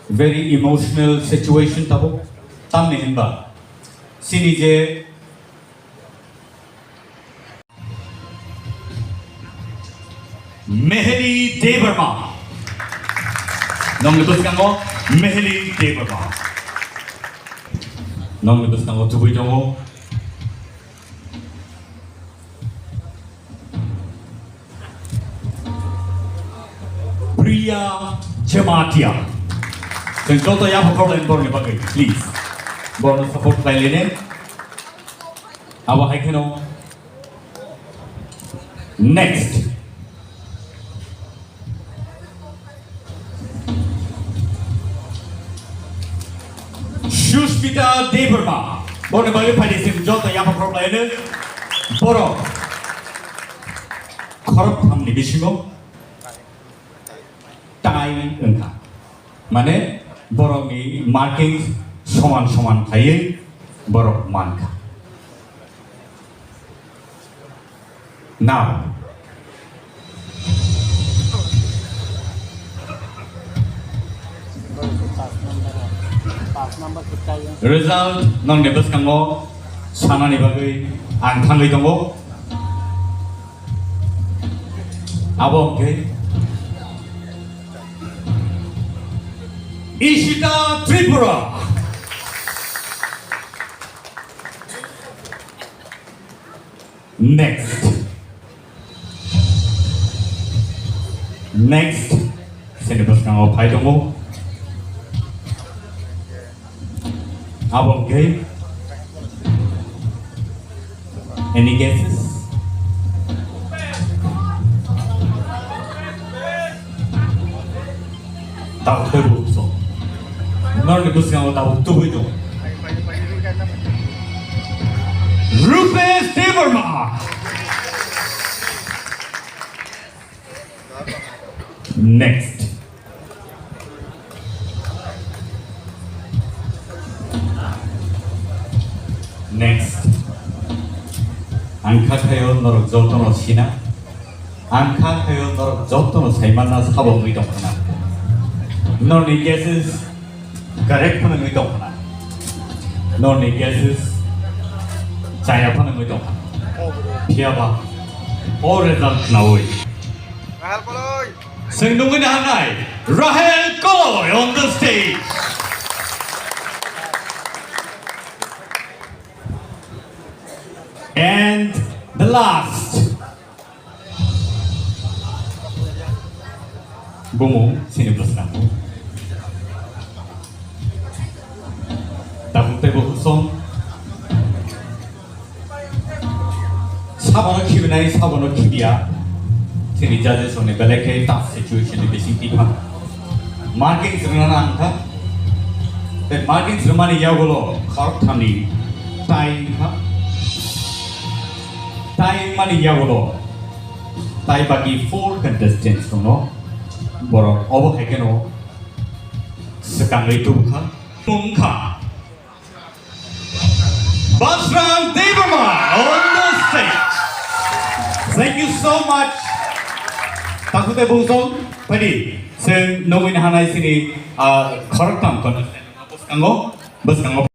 very emotional situation tabo tamne hinba sini je Mehdi Devarma nong lebus kango Mehdi Devarma nong lebus kango tubui dongo Priya Jamatia. Then go to Yahoo and Borne Bucket, please. Borne support by Lene. Our Haikino. Next. Shushpita Devarma. Borne Bucket, Padisim, Jota Yahoo Lene. Boro. Korp Hamni Bishimo. Time thankha mane borok ni marking soman soman thayo borok mankha now result nong nebus kango sanani bagai ang thangai dongo abo ke Ishita Tripura. Next. Sinibus kang opay dongo. Abong gay. Any guesses? Tak tahu so. Nor lebus kang tahu tu itu. Rupesh Devarma. Next. Angka kayo nor joto no sina. Angka kayo nor joto no saimana sabong itu mana. Nor ni guesses. Correct pun nggak tahu mana, non guesses, saya pun nggak tahu mana, siapa, all result naui. Rahel Koloy. Sengdungin hanai, Rahel Koloy on the stage. And the last, Bomo, sini plus kamu. Takut tebo song. Sabo no kibinai, Sabo no kibia. Sini judges on a beleke tough situation in the city. Marking Srana angka. That marking Srmani yagolo kharp thani. Time mani yagolo. Tai bagi 4 contestants no. Boro obo hekeno. Sekang itu bukan. Thankha. Basram Devarma on the stage. Thank you so much. Takute bungsong padi. Sen nungguin hanai sini korektam kon. Bus kango.